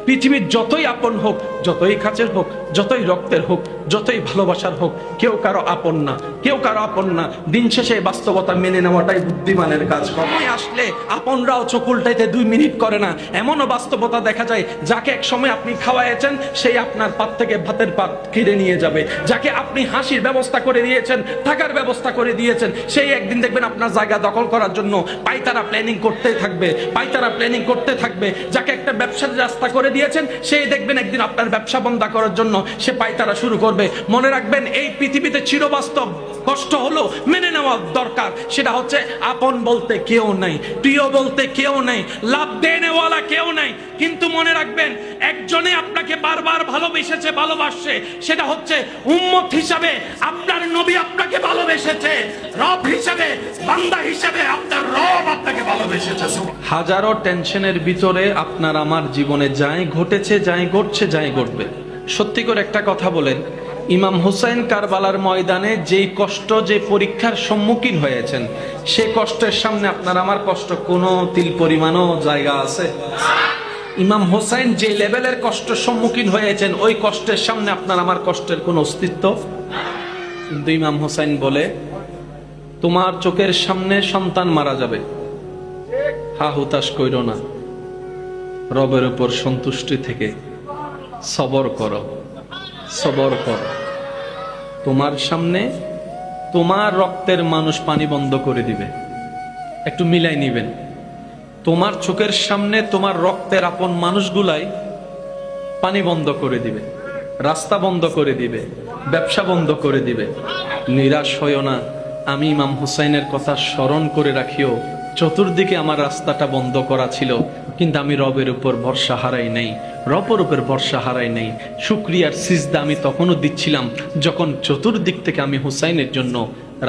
পৃথিবীর যতই আপন হোক, যতই কাছের হোক, যতই রক্তের হোক, যতই ভালোবাসার হোক, কেউ কারো আপন না, কেউ কারো আপন না। দিন শেষে বাস্তবতা মেনে নেওয়াটাই বুদ্ধিমানের কাজ। সময় আসলে আপনরাও চোখ উল্টাইতে 2 মিনিট করে না। এমনও বাস্তবতা দেখা যায়, যাকে এক সময় আপনি খাওয়াইছেন সেই আপনার পাত থেকে ভাতের পাত কেড়ে নিয়ে যাবে। যাকে আপনি হাসির ব্যবস্থা করে দিয়েছেন, থাকার ব্যবস্থা করে দিয়েছেন, সেই একদিন দেখবেন আপনার জায়গা দখল করার জন্য পাইতারা প্ল্যানিং করতে থাকবে, পাইতারা প্ল্যানিং করতে থাকবে। যাকে একটা ব্যবসার রাস্তা করে দিয়েছেন, সেই দেখবেন একদিন আপনার ব্যবসা বন্ধ করার জন্য সে পাইতারা শুরু করবে। মনে রাখবেন, এই পৃথিবীতে চিরবাস্তব কষ্ট হলো মেনে নেওয়া দরকার। সেটা হচ্ছে আপন বলতে কেউ নাই, প্রিয় বলতে কেউ নাই, লাভ দেনেওয়ালা কেউ নাই। কিন্তু মনে রাখবেন, একজনে আপনাকে বারবার ভালোবেসেছে, ভালোবাসছে, সেটা হচ্ছে উম্মত হিসাবে আপনার নবী আপনাকে ভালোবেসেছে, রব হিসাবে, বান্দা হিসাবে আপনার রব আপনাকে ভালোবেসেছে। হাজারো টেনশনের ভিতরে আপনার আমার জীবনে যাই ঘটেছে, যাই ঘটছে, যাই ঘটবে, সত্যি করে একটা কথা বলেন, ইমাম হুসাইন কারবালার ময়দানে যেই কষ্ট, যে পরীক্ষার সম্মুখীন হয়েছেন, সে কষ্টের সামনে আপনার আমার কষ্ট কোনো তিল পরিমাণও জায়গা আছে? ইমাম হুসাইন যে লেভেলের কষ্টের সম্মুখীন হয়েছেন, ওই কষ্টের সামনে আপনার আমার কষ্টের কোনো অস্তিত্ব? কিন্তু ইমাম হুসাইন বলে, তোমার চোখের সামনে সন্তান মারা যাবে, হা হুতাশ কইরো না, রবের উপর সন্তুষ্টি থেকে সবর করো, সবর করো। তোমার সামনে তোমার রক্তের মানুষ পানি বন্ধ করে দিবে, একটু মিলাই নিবেন। তোমার চোখের সামনে তোমার রক্তের আপন মানুষগুলাই পানি বন্ধ করে দিবে, রাস্তা বন্ধ করে দিবে, ব্যবসা বন্ধ করে দিবে। নিরাশ হইও না, আমি ইমাম হুসাইনের কথা স্মরণ করে রাখিও, চতুর্দিকে আমার রাস্তাটা বন্ধ করা ছিল, কিন্তু আমি রবের উপর ভরসা হারাই নাই, রবের উপর ভরসা হারাই নাই। শুকরিয়ার সিজদা আমি তখনও দিচ্ছিলাম যখন চতুর্দিক থেকে আমি হুসাইনের জন্য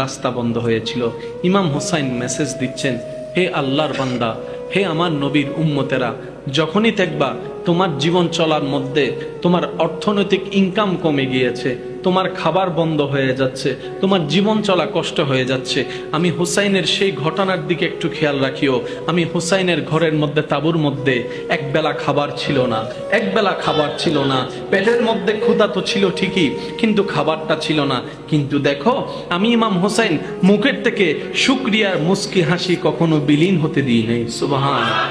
রাস্তা বন্ধ হয়েছিল। ইমাম হুসাইন মেসেজ দিচ্ছেন, হে আল্লাহর বান্দা, হে আমার নবীর উম্মতেরা, যখনই দেখবা তোমার জীবন চলার মধ্যে তোমার অর্থনৈতিক ইনকাম কমে গিয়েছে, তোমার খাবার বন্ধ হয়ে যাচ্ছে, তোমার জীবন চলা কষ্ট হয়ে যাচ্ছে, আমি হুসাইনের সেই ঘটনার দিকে একটু খেয়াল রাখিও। আমি হুসাইনের ঘরের মধ্যে, তাঁবুর মধ্যে একবেলা খাবার ছিল না, একবেলা খাবার ছিল না, পেটের মধ্যে ক্ষুধা তো ছিল ঠিকই, কিন্তু খাবারটা ছিল না। কিন্তু দেখো, আমি ইমাম হুসাইন মুখের থেকে শুকরিয়ার মুস্কি হাসি কখনো বিলীন হতে দিই নাই। সুবহানাল্লাহ।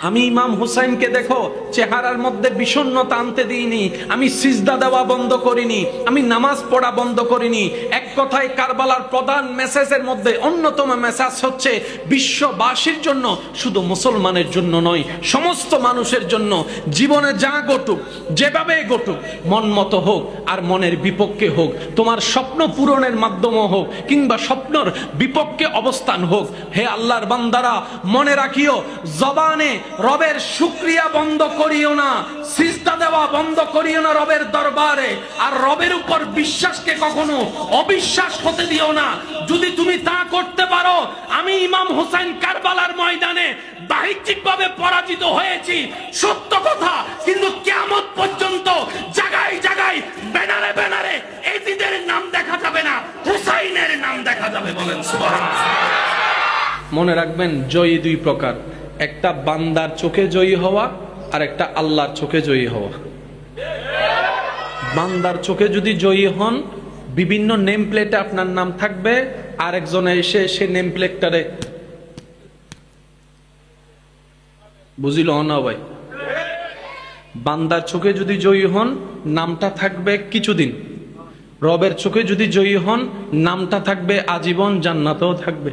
আমি ইমাম হুসাইনকে দেখো চেহারার মধ্যে বিষণ্ণতা আনতে দিইনি, আমি সিজদা দেওয়া বন্ধ করিনি, আমি নামাজ পড়া বন্ধ করিনি। এক কথায় কারবালার প্রধান মেসেজের মধ্যে অন্যতম মেসেজ হচ্ছে বিশ্ববাসীর জন্য, শুধু মুসলমানের জন্য নয়, সমস্ত মানুষের জন্য। জীবনে যা ঘটুক, যেভাবে ঘটুক, মন মতো হোক আর মনের বিপক্ষে হোক, তোমার স্বপ্ন পূরণের মাধ্যমে হোক কিংবা স্বপ্নর বিপক্ষে অবস্থান হোক, হে আল্লাহর বান্দারা, মনে রাখিও, জবানে রবের শুকরিয়া বন্ধ করিও না, সিজদা দেওয়া বন্ধ করিও না রবের দরবারে, আর রবের উপর বিশ্বাসকে কখনো অবিশ্বাস হতে দিও না। যদি তুমি তা করতে পারো, আমি ইমাম হুসাইন কারবালার ময়দানে বাহ্যিকভাবে পরাজিত হয়েছি, সত্য কথা, কিন্তু কিয়ামত পর্যন্ত জায়গায় জায়গায় ব্যানারে ব্যানারে এজিদের নাম দেখা যাবে না, হুসাইনের নাম দেখা যাবে। বলেন সুবহানাল্লাহ। মনে রাখবেন, জয়ী 2 প্রকার, একটা বান্দার চোখে জয়ী হওয়া আর একটা আল্লাহর চোখে জয়ী হওয়া। বান্দার চোখে যদি জয়ী হন, বিভিন্ন নেম প্লেটে আপনার নাম থাকবে, আর একজনে এসে সে নেম প্লেটটারে বুঝিল না ভাই। বান্দার চোখে যদি জয়ী হন, নামটা থাকবে কিছুদিন। রবের চোখে যদি জয়ী হন, নামটা থাকবে আজীবন, জান্নাতেও থাকবে।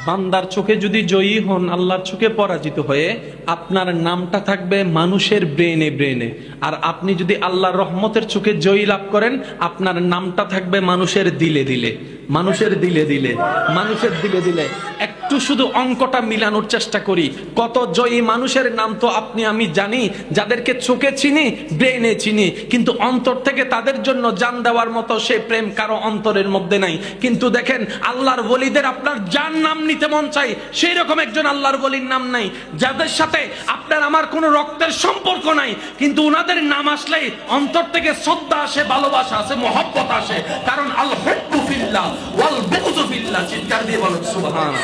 বান্দার চোখে যদি জয়ী হন, আল্লাহর চোখে পরাজিত হয়ে, আপনার নামটা থাকবে মানুষের ব্রেনে ব্রেনে। আর আপনি যদি আল্লাহর রহমতের চোখে জয়ী লাভ করেন, আপনার নামটা থাকবে মানুষের দিলে দিলে, মানুষের দিলে দিলে, মানুষের দিলে দিলে। একটু শুধু অঙ্কটা মিলানোর চেষ্টা করি। কত জয়ী মানুষের নাম তো আপনি আমি জানি, যাদেরকে চোখে চিনি, ব্রেনে চিনি, কিন্তু অন্তর থেকে তাদের জন্য জান দেওয়ার মতো সে প্রেম কারো অন্তরের মধ্যে নাই। কিন্তু দেখেন, আল্লাহর ওলিদের আপনার জান নাম নিতে মন চাই, সেই রকম একজন আল্লাহর ওলির নাম নাই, যাদের সাথে আপনার আমার কোনো রক্তের সম্পর্ক নাই, কিন্তু ওনাদের নাম আসলেই অন্তর থেকে শ্রদ্ধা আসে, ভালোবাসা আসে, মহব্বত আসে। কারণ আল হুব্বু ফিল্লাহ ওয়াল বুগযু ফিল্লাহ। চিৎকার দিয়ে বলুন সুবহানাল্লাহ।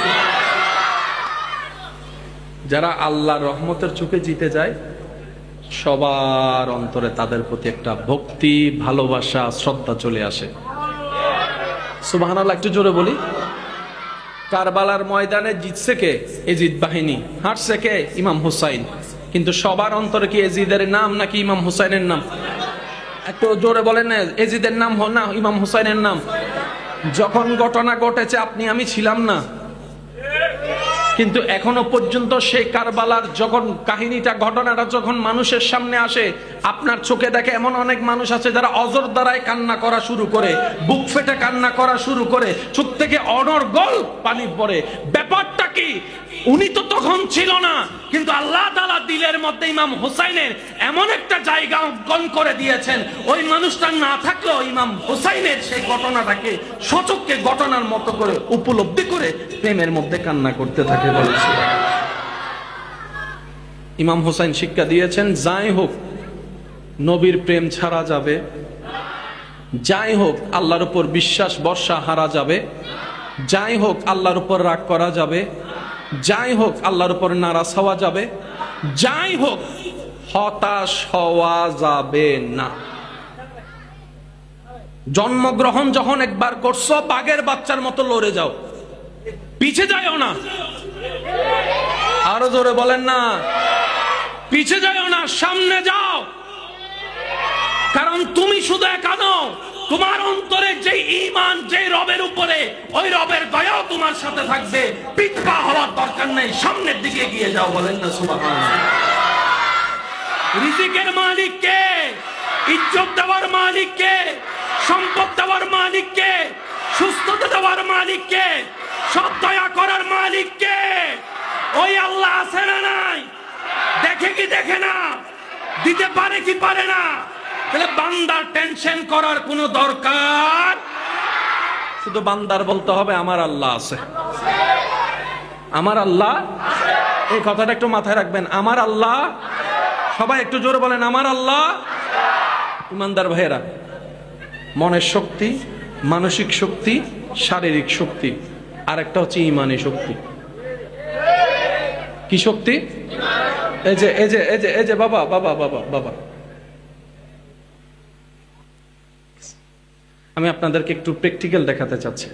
যারা আল্লাহর রহমতের চোখে জিতে যায় সবার অন্তরে তাদের প্রতি একটা ভক্তি, ভালোবাসা, শ্রদ্ধা চলে আসে। সুবহানাল্লাহ, একটু জোরে বলি। কারবালার ময়দানে জিতছে কে? এজিদ বাহিনী। হারছে কে? ইমাম হুসাইন। কিন্তু সবার অন্তরে কি এজিদের নাম নাকি ইমাম হুসাইনের নাম? একটু জোরে বলেন না, এজিদের নাম না ইমাম হুসাইনের নাম? যখন ঘটনা ঘটেছে আপনি আমি ছিলাম না, কিন্তু এখনো পর্যন্ত সেই কারবালার যখন কাহিনীটা, ঘটনাটা যখন মানুষের সামনে আসে, আপনার চোখে দেখে এমন অনেক মানুষ আছে যারা অজর দ্বারায় কান্না করা শুরু করে, বুক ফেটে কান্না করা শুরু করে, চোখ থেকে অনর্গল পানি পড়ে। ব্যাপারটা কি? উনি তো তখন ছিল না, কিন্তু আল্লাহ তাআলা দিলের মধ্যে ইমাম হুসাইনের এমন একটা জায়গা অঙ্কন করে দিয়েছেন, ওই মানুষটা না থাকলেও ইমাম হুসাইনের সেই ঘটনাটাকে সচক্ষে ঘটনার মতো করে উপলব্ধি করে প্রেমের মধ্যে কান্না করতে থাকে। বলেছিল ইমাম হুসাইন শিক্ষা দিয়েছেন, যাই হোক নবীর প্রেম ছাড়া যাবে, যাই হোক আল্লাহর উপর বিশ্বাস ভরসা হারা যাবে, যাই হোক আল্লাহর উপর রাগ করা যাবে, যাই হোক আল্লাহর উপর নারাজ হওয়া যাবে, যাই হোক হতাশ হওয়া যাবে না। জন্মগ্রহণ যখন একবার করছো, বাঘের বাচ্চার মতো লড়ে যাও, পিছে যাও না। আরো জোরে বলেন না, পিছে যাও না, সামনে যাও। কারণ তুমি শুধু একা নও, তোমার অন্তরে যে ঈমান, যে রবের উপরে, ওই রবের দয়াও তোমার সাথে থাকবে। পিছপা হওয়ার দরকার নেই, সামনের দিকে এগিয়ে যাও। বলেন না সুবহানাল্লাহ। রিজিকের মালিক কে? ইজ্জত দেওয়ার মালিক কে? সম্পদ দেওয়ার মালিক কে? সুস্থতা দেওয়ার মালিক কে? সব দয়া করার মালিক কে? ওই আল্লাহ আছে না নাই? দেখে কি দেখে না? দিতে পারে কি পারে না? তাহলে বান্দার টেনশন করার কোনো দরকার, শুধু বান্দার বলতে হবে আমার আল্লাহ আছে, আমার আল্লাহ। এই কথাটা একটু মাথায় রাখবেন, আমার আল্লাহ। সবাই একটু জোরে বলেন, আমার আল্লাহ। ইমানদার ভাইয়েরা, মনের শক্তি, মানসিক শক্তি, শারীরিক শক্তি, আর একটা হচ্ছে ইমানি শক্তি। কি শক্তি? এই যে এই যে এই যে এই যে বাবা বাবা বাবা বাবা, আমি আপনাদেরকে একটু প্র্যাকটিক্যাল দেখাতে চাচ্ছি।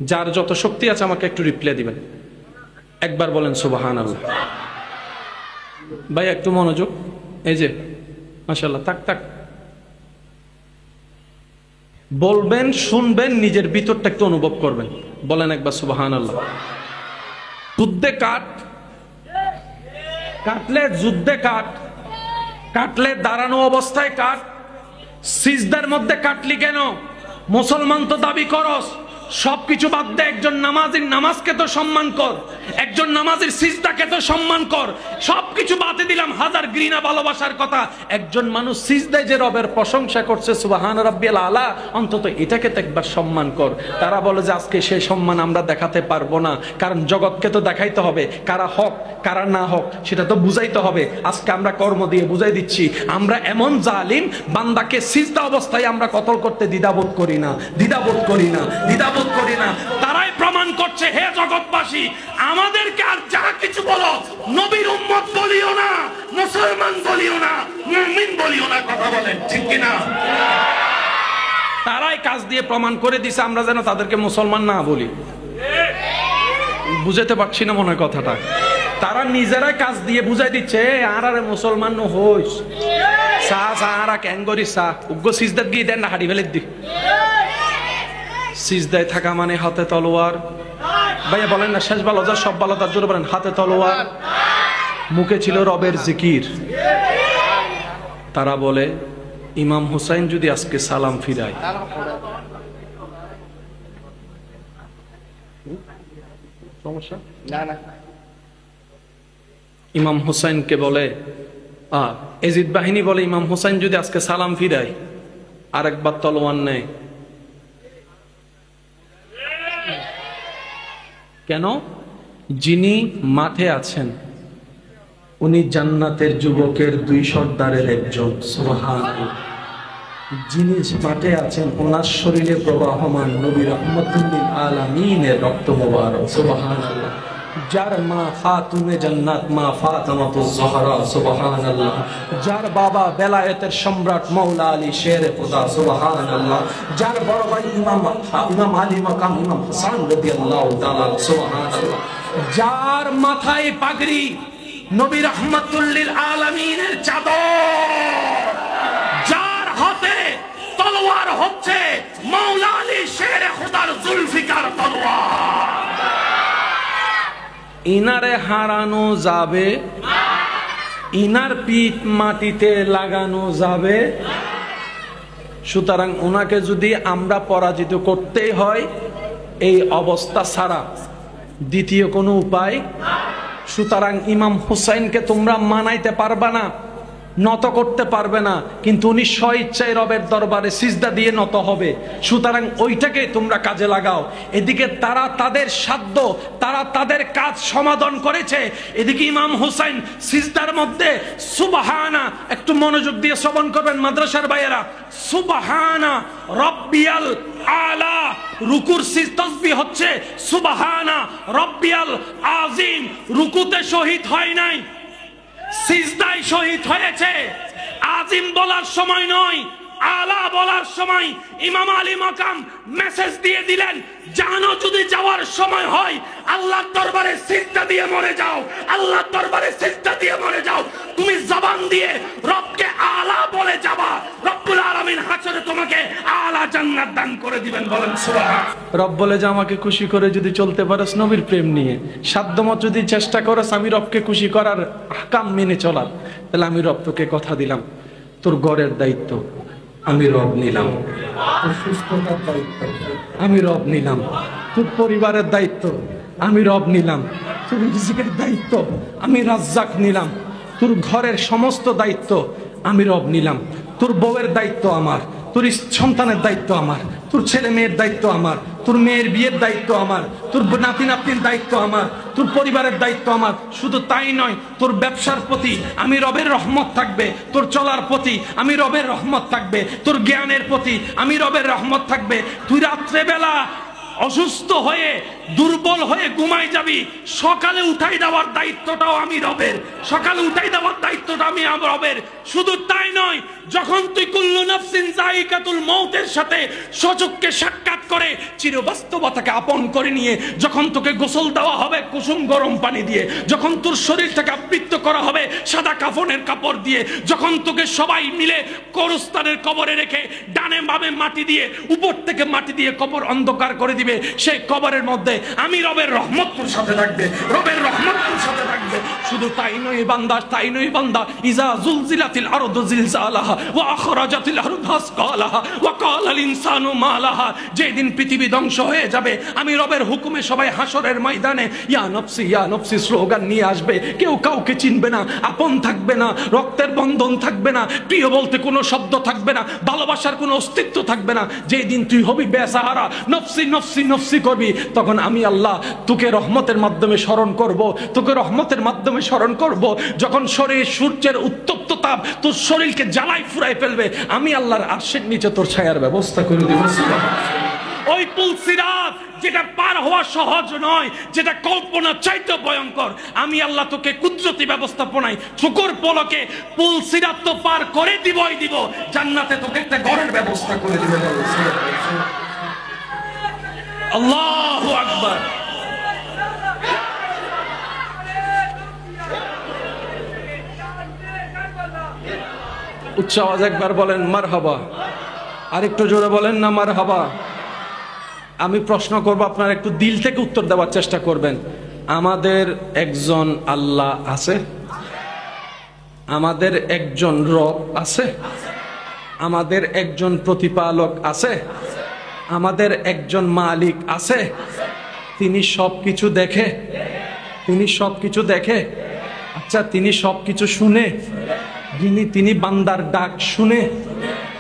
যার যত শক্তি আছে আমাকে একটু রিপ্লাই দিবেন, একবার বলেন সুবহানাল্লাহ। ভাই একটু মনোযোগ, এই যে মাশাআল্লাহ, তাক তাক বলবেন, শুনবেন, নিজের ভিতরটা একটু অনুভব করবেন। বলেন একবার সুবহানাল্লাহ। যুদ্ধে কাট, কাটলে যুদ্ধে কাট, কাটলে দাঁড়ানো অবস্থায় কাট, সিজদার মধ্যে কাটলি কেন? মুসলমান তো দাবি করস, সবকিছু বাদ দে, একজন নামাজির নামাজকে তো সম্মান কর, একজন নামাজির সিজদাকে তো সম্মান কর। সবকিছু বাদে দিলাম, হাজার ঘৃণা ভালোবাসার কথা, একজন মানুষ সিজদায় যে রবের প্রশংসা করছে সুবহান রাব্বিয়াল আলা, অন্তত এটাকে তো একবার সম্মান কর। তারা বলে যে আজকে সেই সম্মান আমরা দেখাতে পারবো না, কারণ জগৎকে তো দেখাইতে হবে কারা হক কারা না হক, সেটা তো বুঝাইতে হবে। আজকে আমরা কর্ম দিয়ে বুঝাই দিচ্ছি, আমরা এমন জালিম বান্দাকে সিজদা অবস্থায় আমরা কতল করতে দ্বিধাবোধ করি না, দ্বিধাবোধ করি না, দ্বিধাবোধ করি না। তারাই প্রমাণ করছে, হে জগৎবাসী, আমাদেরকে আর যা কিছু বলো, নবীর উম্মত বলিও না, মুসলমান বলিও না, মুমিন বলিও না। কথা বলেন ঠিক কিনা? তারাই কাজ দিয়ে প্রমাণ করে দিছে আমরা যেন তাদেরকে মুসলমান না বলি। বুঝাতে পারছি না মনে হয় কথাটা। তারা নিজেরাই কাজ দিয়ে বুঝাই দিচ্ছে, আর আরে মুসলমান ন হইস সা সা আর ক্যাঙ্গরি সা উগ্র সিজদাত গিয়ে দেন না, হাড়ি ফেলে দি। সিজদায় থাকা মানে হাতে তলোয়ার। ভাইয়া বলেন না, শেষ ভালো সব ভালো, তার জোরে বলেন হাতে তলোয়ার, মুখে ছিল রবের জিকির। তারা বলে ইমাম হুসাইন যদি আজকে সালাম ফিরায়, সমস্যা না না। ইমাম হুসাইনকে বলে, এজিদ বাহিনী বলে ইমাম হুসাইন যদি আজকে সালাম ফিরায়, আরেকবার তলোয়ার নেয়। কেন? যিনি মাঠে আছেন উনি জান্নাতের যুবকের দুই সর্দারের একজন। সুবহানাল্লাহ। যিনি মাঠে আছেন ওনার শরীরে প্রবাহমান নবী রাহমাতুল লিল আলামিনের রক্ত মোবারক। সুবহানাল্লাহ। যার মা খাতুনে জান্নাত মা ফাতেমাতুজ জাহরা সুবহানাল্লাহ, যার বাবা বেলায়েতের সম্রাট মাওলা আলী শেরে খোদা সুবহানাল্লাহ, যার বড় ভাই ইমাম আলী মাকাম ইমাম হাসান রাদিয়াল্লাহু তাআলা সুবহানাল্লাহ, যার মাথায় পাগড়ি নবী রাহমাতুল লিল আলামিনের চাদর, যার হাতে তলোয়ার হচ্ছে মাওলা আলী শেরে খোদার জুলফিকার তলোয়ার, ইনারে হারানো যাবে, ইনার পিঠ মাটিতে লাগানো যাবে। সুতরাং ওনাকে যদি আমরা পরাজিত করতেই হয় এই অবস্থা ছাড়া দ্বিতীয় কোনো উপায়। সুতরাং ইমাম হুসাইনকে তোমরা মানাইতে পারবে না, নত করতে পারবে না, কিন্তু উনি স্বইচ্ছায় রবের দরবারে সিজদা দিয়ে নত হবে। সুতরাং ওইটাকে তোমরা কাজে লাগাও। এদিকে তারা তাদের সাধ্য, তারা তাদের কাজ সমাধান করেছে, এদিকে ইমাম হুসাইন সিজদার মধ্যে সুবহানা, একটু মনোযোগ দিয়ে শ্রবণ করবেন মাদ্রাসার ভাইয়েরা, সুবহানা রব্বিয়াল আলা, রুকুর তাসবিহ হচ্ছে সুবহানা রব্বিয়াল আযীম। রুকুতে শহীদ হয় নাই, সিজদায় শহীদ হয়েছে। আজিম বলার সময় নয়, আলা বলার সময় ইমাম আলী মাকাম মেসেজ দিয়ে দিলেন, জানো যদি যাওয়ার সময় হয় আল্লাহর দরবারে সিজদা দিয়ে মরে যাও, আল্লাহর দরবারে সিজদা দিয়ে মরে যাও। তুমি জবান দিয়ে রবকে আলা বলে যাবা, রব্বুল আলামিন হাসরে তোমাকে আলা জান্নাত দান করে দিবেন। বলেন সুবহান। রব বলে যে আমাকে খুশি করে যদি চলতে পারস নবীর প্রেম নিয়ে, সাধ্যমত যদি চেষ্টা করস আমি রবকে খুশি করার আহকাম মেনে চলার, তাহলে আমি রব তোকে কথা দিলাম, তোর ঘরের দায়িত্ব আমি রব নিলাম, তোর সুস্থতার দায়িত্ব আমি রব নিলাম, তোর পরিবারের দায়িত্ব আমি রব নিলাম, তোর রিজিকের দায়িত্ব আমি রাজ্জাক নিলাম, তোর ঘরের সমস্ত দায়িত্ব আমি রব নিলাম, তোর বউয়ের দায়িত্ব আমার, তোর সন্তানের দায়িত্ব আমার, তোর ছেলে মেয়ের দায়িত্ব আমার, তোর মেয়ের বিয়ের দায়িত্ব আমার, তোর নাতি নাতনির দায়িত্ব আমার, তোর পরিবারের দায়িত্ব আমার। শুধু তাই নয়, তোর ব্যবসার প্রতি আমি রবের রহমত থাকবে, তোর চলার প্রতি আমি রবের রহমত থাকবে, তোর জ্ঞানের প্রতি আমি রবের রহমত থাকবে। তুই রাত্রেবেলা অসুস্থ হয়ে দুর্বল হয়ে ঘুমাই যাবি, সকালে উঠাই দেওয়ার দায়িত্বটাও আমি রবের, সকালে উঠাই দেওয়ার দায়িত্বটা আমি রবের। শুধু তাই নয়, যখন তুই কুল্লু নাফসিন যায়িকাতুল মউতের সাথে সচক্ষে সাক্ষাৎ করে চিরবাস্তবতাকে আপন করে নিয়ে যখন তোকে গোসল দেওয়া হবে কুসুম গরম পানি দিয়ে, যখন তোর শরীরটাকে আবৃত করা হবে সাদা কাফনের কাপড় দিয়ে, যখন তোকে সবাই মিলে কবরস্থানের কবরে রেখে ডানে বামে মাটি দিয়ে উপর থেকে মাটি দিয়ে কবর অন্ধকার করে দিবে, সেই কবরের মধ্যে আমি রবের রহমত তোর সাথে থাকবে, রবের রহমত তোর সাথে থাকবে। শুধু তাই নয় বান্দা, তাই নয় বান্দা, ইজা জুলজিলাতিল আরদু জিলজালাহা ওয়া আখরাজাতিল আরদু আসকালাহা ওয়া ক্বালাল ইনসানু মা লাহা, যেদিন পৃথিবী ধ্বংস হয়ে যাবে আমি রবের হুকুমে সবাই হাসরের ময়দানে ইয়া নফসি স্লোগান নিয়ে আসবে। কেউ কাউকে চিনবে না, আপন থাকবে না, রক্তের বন্ধন থাকবে না, প্রিয় বলতে কোনো শব্দ থাকবে না, ভালোবাসার কোনো অস্তিত্ব থাকবে না। যেদিন তুই হবি বেসাহারা, নফসি নফসি নফসি করবি, তখন আমি আল্লাহ তোকে রহমতের মাধ্যমে স্মরণ করব, তোকে রহমতের মাধ্যমে স্মরণ করব। যখন শরীর সূর্যের উত্তপ্ত তাপ তোর শরীরকে জ্বালাই ফুরাই ফেলবে, আমি আল্লাহর আরশের নিচে তোর ছায়ার ব্যবস্থা করে দেব। ওই পুলসিরাত যেটা পার হওয়া সহজ নয়, যেটা কল্পনা চাইতে ভয়ঙ্কর, আমি আল্লাহ তোকে কুদরতি ব্যবস্থাপনায় চোখের পলকে পুলসিরাত তো পার করে দিবই দিব, জান্নাতে তোকে একটা ঘরের ব্যবস্থা করে দিব। আল্লাহু আকবার। উচ্চ আওয়াজ একবার বলেন মারহাবা, আরেকটু জোরে বলেন না মারহাবা। আমি প্রশ্ন করব, আপনারা একটু দিল থেকে উত্তর দেওয়ার চেষ্টা করবেন। আমাদের একজন আল্লাহ আছে, আমাদের একজন রব আছে, আমাদের একজন প্রতিপালক আছে, আমাদের একজন মালিক আছে। তিনি সবকিছু দেখে, তিনি সবকিছু দেখে। আচ্ছা, তিনি সবকিছু শুনে, তিনি বান্দার ডাক শুনে,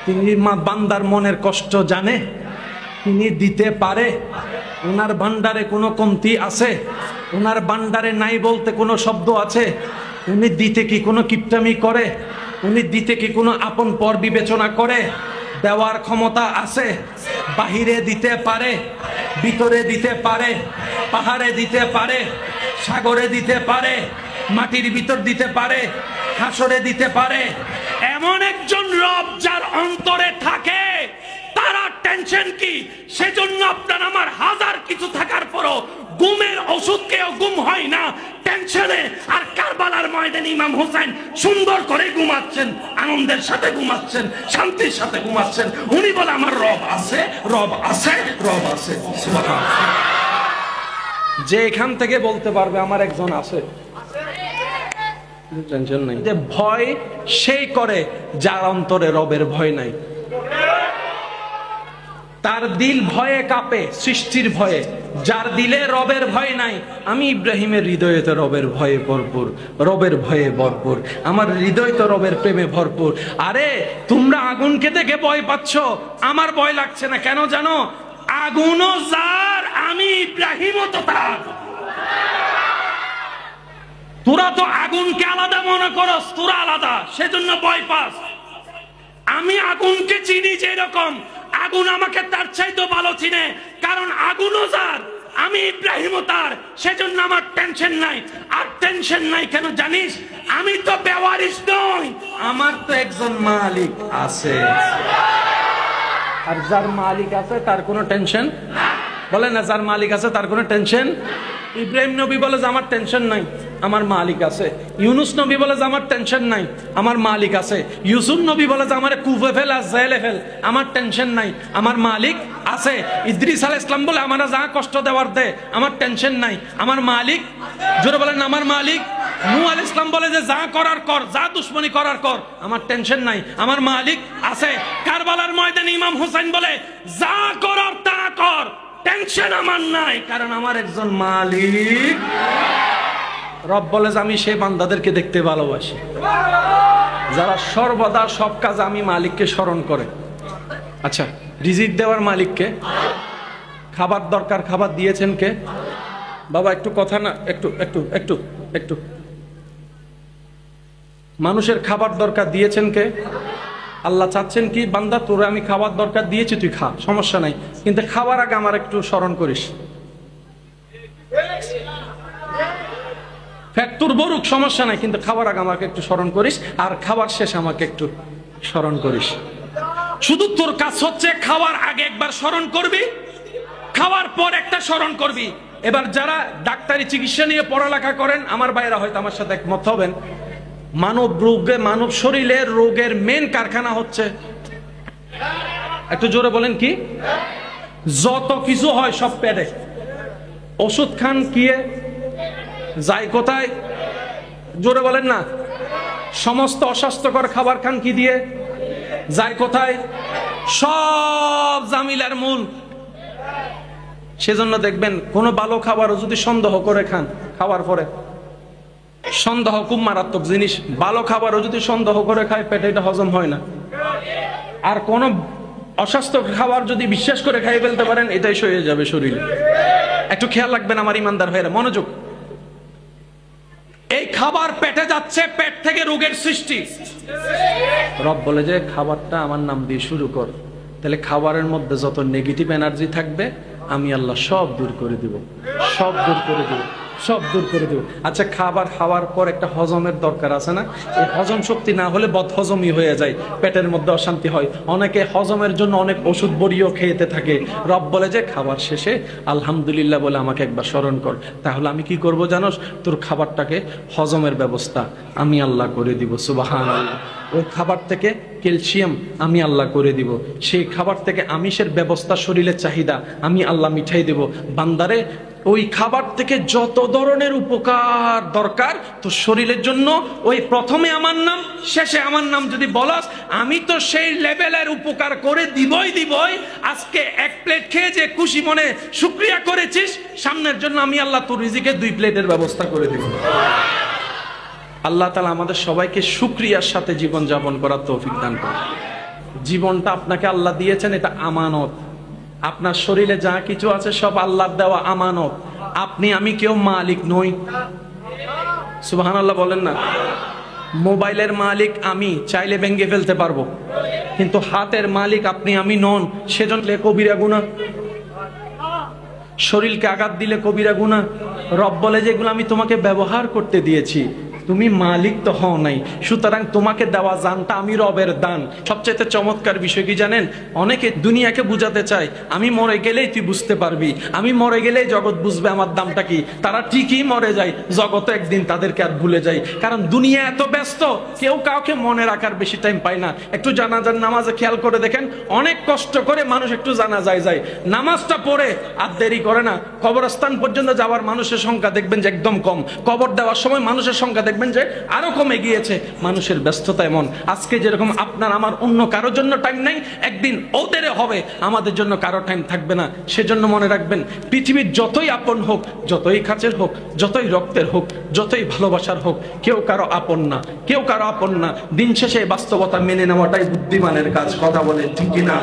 তিনি বান্দার মনের কষ্ট জানে, তিনি দিতে পারে। ওনার ভান্ডারে কোনো কমতি আছে? ওনার ভান্ডারে নাই বলতে কোনো শব্দ আছে? উনি দিতে কি কোনো কিপটামি করে? উনি দিতে কি কোনো আপন পর বিবেচনা করে? দেওয়ার ক্ষমতা আছে, বাহিরে দিতে পারে, ভিতরে দিতে পারে, পাহাড়ে দিতে পারে, সাগরে দিতে পারে, মাটির ভিতর দিতে পারে, হাসরে দিতে পারে। এমন একজন রব যার অন্তরে থাকে, তারা টেনশন কি? সেজন্য আপনার আমার হাজার কিছু থাকার পরও গুমের ওষুধকেও গুম হয় না টেনশনে। আর কারবালার ময়দানে ইমাম হোসেন সুন্দর করে ঘুমাচ্ছেন, আনন্দের সাথে ঘুমাচ্ছেন, শান্তির সাথে ঘুমাচ্ছেন। উনি বলে আমার রব আছে, রব আছে, রব আছে। যে এখান থেকে বলতে পারবে আমার একজন আছে, টেনশন নাই। যে ভয় সেই করে যার অন্তরে রবের ভয় নাই, তার দিল ভয়ে কাঁপে, সৃষ্টির ভয়ে। যার দিলে রবের ভয় নাই, আমি ইব্রাহিমের হৃদয়ে তো রবের ভয়ে ভরপুর, রবের ভয়ে ভরপুর, আমার হৃদয় তো রবের প্রেমে ভরপুর। আরে তোমরা আগুনকে দেখে ভয় পাচ্ছ, আমার ভয় লাগছে না কেন জানো? আগুনও যার, আমি ইব্রাহিমও তো তার। তোরা তো আগুনকে আলাদা মনে করস, তোরা আলাদা, সেজন্য ভয় পাস। আমি আগুনকে চিনি যেরকম, আগুন আমাকে তার চাইতে ভালো চিনে, কারণ আগুনও যার, আমি ইব্রাহিমও তার, সেজন্য আমার টেনশন নাই। আর টেনশন নাই কেন জানিস? আমি তো বেওয়ারিশ নই, আমার তো একজন মালিক আছে। আর যার মালিক আছে তার কোনো টেনশন বলে না, যার মালিক আছে তার কোনো টেনশন। ইব্রাহিম নবী বলে যে আমার টেনশন নাই, আমার মালিক আছে। ইউনুস নবী বলে যে আমার টেনশন নাই, আমার মালিক আছে। ইউসুফ নবী বলে যে আমার কুফে ফেল আর জেলে ফেল, আমার টেনশন নাই, আমার মালিক আছে। ইদ্রিস আলাইহিস সালাম বলে আমার যা কষ্ট দেওয়ার দে, আমার টেনশন নাই, আমার মালিক। জোরে বলেন আমার মালিক। নূহ আলাইহিস সালাম বলে যে যা করার কর, যা দুশমনি করার কর, আমার টেনশন নাই, আমার মালিক আছে। কারবালার ময়দানে ইমাম হোসেন বলে যা করার তা কর, টেনশন আমার নাই, কারণ আমার একজন মালিক। রব বলে যে আমি সেই বান্দাদেরকে দেখতে ভালোবাসি যারা সর্বদা সব কাজ আমি মালিককে স্মরণ করে। আচ্ছা, রিজিক দেওয়ার মালিককে, খাবার দরকার খাবার দিয়েছেন কে? বাবা একটু কথা না, একটু একটু একটু একটু মানুষের খাবার দরকার দিয়েছেন কে? আল্লাহ চাচ্ছেন কি, বান্দা তোরে আমি খাবার দরকার দিয়েছি, তুই খা, সমস্যা নাই, কিন্তু খাবার আগে আমার একটু স্মরণ করিস। ফ্যাট তোর বরুক, সমস্যা নাই, কিন্তু খাবার আগে আমাকে একটু স্মরণ করিস, আর খাবার শেষ আমাকে একটু স্মরণ করিস। শুধু তোর কাজ হচ্ছে খাওয়ার আগে একবার স্মরণ করবি, খাওয়ার পর একটা স্মরণ করবি। এবার যারা ডাক্তারি চিকিৎসা নিয়ে পড়ালেখা করেন, আমার ভাইরা হয়তো আমার সাথে একমত হবেন, মানব রোগে, মানব শরীরের রোগের মেন কারখানা হচ্ছে, একটু জোরে বলেন কি? যত কিছু হয় সব পেটে। ওষুধ খান কি যায় কোথায়? জোরে বলেন না। সমস্ত অস্বাস্থ্যকর খাবার খান কি দিয়ে, যায় কোথায়? সব জামিলার মূল। সেজন্য দেখবেন কোনো ভালো খাবারও যদি সন্দেহ করে খান, খাওয়ার পরে সন্দেহ খুব মারাত্মক জিনিস। ভালো খাবারও যদি সন্দেহ করে খায়, পেটে এটা হজম হয় না। আর কোন অস্বাস্থ্য খাবার যদি বিশ্বাস করে খাই ফেলতে পারেন, এটাই সয়ে যাবে শরীরে। একটু খেয়াল রাখবেন আমার ইমানদার ভাইরা, মনোযোগ। এই খাবার পেটে যাচ্ছে, পেট থেকে রোগের সৃষ্টি। রব বলে যে খাবারটা আমার নাম দিয়ে শুরু কর, তাহলে খাবারের মধ্যে যত নেগেটিভ এনার্জি থাকবে আমি আল্লাহ সব দূর করে দিব, সব দূর করে দিব, সব দূর করে দেব। আচ্ছা, খাবার খাওয়ার পর একটা হজমের দরকার আছে না? এই হজম শক্তি না হলে বদহজমই হয়ে যায়, পেটের মধ্যে অশান্তি হয়। অনেকে হজমের জন্য অনেক ওষুধ বড়িও খেতে থাকে। রব বলে যে খাবার শেষে আলহামদুলিল্লাহ বলে আমাকে একবার স্মরণ কর, তাহলে আমি কি করব জানোস? তোর খাবারটাকে হজমের ব্যবস্থা আমি আল্লাহ করে দিব। সুবহানাল্লাহ। ওই খাবার থেকে ক্যালসিয়াম আমি আল্লাহ করে দিব, সেই খাবার থেকে আমিষের ব্যবস্থা, শরীরের চাহিদা আমি আল্লাহ মিঠাই দেব। বান্দারে ওই খাবার থেকে যত ধরনের উপকার দরকার তো শরীরের জন্য, ওই প্রথমে আমার নাম শেষে আমার নাম যদি বলাস, আমি তো সেই লেভেলের উপকার করে দিবই দিবই। আজকে এক প্লেট খেয়ে যে খুশি মনে শুকরিয়া করেছিস, সামনের জন্য আমি আল্লাহ তোর রিজিকে 2 প্লেটের ব্যবস্থা করে দিব। আল্লাহ তাআলা আমাদের সবাইকে শুকরিয়ার সাথে জীবন যাপন করার তৌফিক দান করুন। জীবনটা আপনাকে আল্লাহ দিয়েছেন, এটা আমানত। আপনার শরীরে যা কিছু আছে সব আল্লাহর দেওয়া আমানত। আপনি আমি কেউ মালিক নই। সুবহানাল্লাহ বলেন না। মোবাইলের মালিক আমি, চাইলে ভেঙে ফেলতে পারবো, কিন্তু হাতের মালিক আপনি আমি নন। সেজন্য কবিরা গুনাহ। শরীরকে আঘাত দিলে কবিরা গুনাহ। রব বলে যে এগুলো আমি তোমাকে ব্যবহার করতে দিয়েছি, তুমি মালিক তো হও নাই, সুতরাং তোমাকে দেওয়া জানটা আমি রবের দান। সবচেয়ে চমৎকার বিষয় কি জানেন? অনেকে দুনিয়াকে বুঝাতে চায় আমি মরে গেলেই তুই বুঝতে পারবি, আমি মরে গেলেই জগৎ বুঝবে আমার দামটা কি। তারা ঠিকই মরে যায়, জগৎ একদিন তাদেরকে আর ভুলে যায়। কারণ দুনিয়া এত ব্যস্ত, কেউ কাউকে মনে রাখার বেশি টাইম পায় না। একটু জানাজার নামাজে খেয়াল করে দেখেন, অনেক কষ্ট করে মানুষ একটু জানাজায় যায়, নামাজটা পড়ে আর দেরি করে না। কবরস্থান পর্যন্ত যাওয়ার মানুষের সংখ্যা দেখবেন যে একদম কম, কবর দেওয়ার সময় মানুষের সংখ্যা দেখবেন যে আরো কমে গিয়েছে। মানুষের ব্যস্ততা এমন, আজকে যেরকম আপনার আমার অন্য কারোর জন্য টাইম নাই, একদিন ওদের হবে আমাদের জন্য কারো টাইম থাকবে না। সেজন্য মনে রাখবেন, পৃথিবীর যতই আপন হোক, যতই কাছের হোক, যতই রক্তের হোক, যতই ভালোবাসার হোক, কেউ কারো আপন না, কেউ কারো আপন না। দিন শেষে বাস্তবতা মেনে নেওয়াটাই বুদ্ধিমানের কাজ। কথা বলে ঠিক কিনা?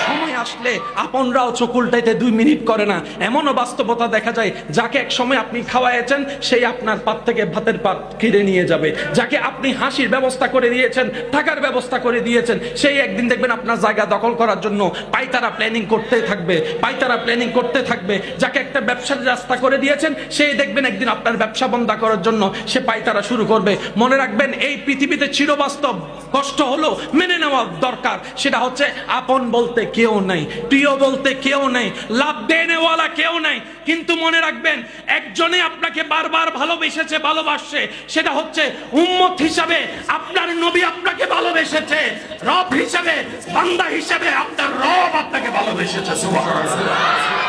সময় আসলে আপনরাও চোখ উল্টাইতে 2 মিনিট করে না। এমনও বাস্তবতা দেখা যায়, যাকে এক সময় আপনি খাওয়াইছেন সেই আপনার পাত থেকে ভাতের পাত কেড়ে নিয়ে যাবে। যাকে আপনি হাসির ব্যবস্থা করে দিয়েছেন, টাকার ব্যবস্থা করে দিয়েছেন, সেই একদিন দেখবেন আপনার জায়গা দখল করার জন্য পাইতারা প্ল্যানিং করতে থাকবে, পাইতারা প্ল্যানিং করতে থাকবে। যাকে একটা ব্যবসার রাস্তা করে দিয়েছেন, সেই দেখবেন একদিন আপনার ব্যবসা বন্ধ করার জন্য সে পাইতারা শুরু করবে। মনে রাখবেন, এই পৃথিবীতে চিরবাস্তব কষ্ট হলো মেনে নেওয়া দরকার। সেটা হচ্ছে আপন বলতে কেউ নাই, প্রিয় বলতে কেউ নাই, লাভ দেনেওয়ালা কেউ নাই। কিন্তু মনে রাখবেন, একজনে আপনাকে বারবার ভালোবেসেছে, ভালোবাসছে, সেটা হচ্ছে উম্মত হিসাবে আপনার নবী আপনাকে ভালোবেসেছে, রব হিসাবে, বান্দা হিসাবে আপনার রব আপনাকে ভালোবেসেছে। সুবহানাল্লাহ।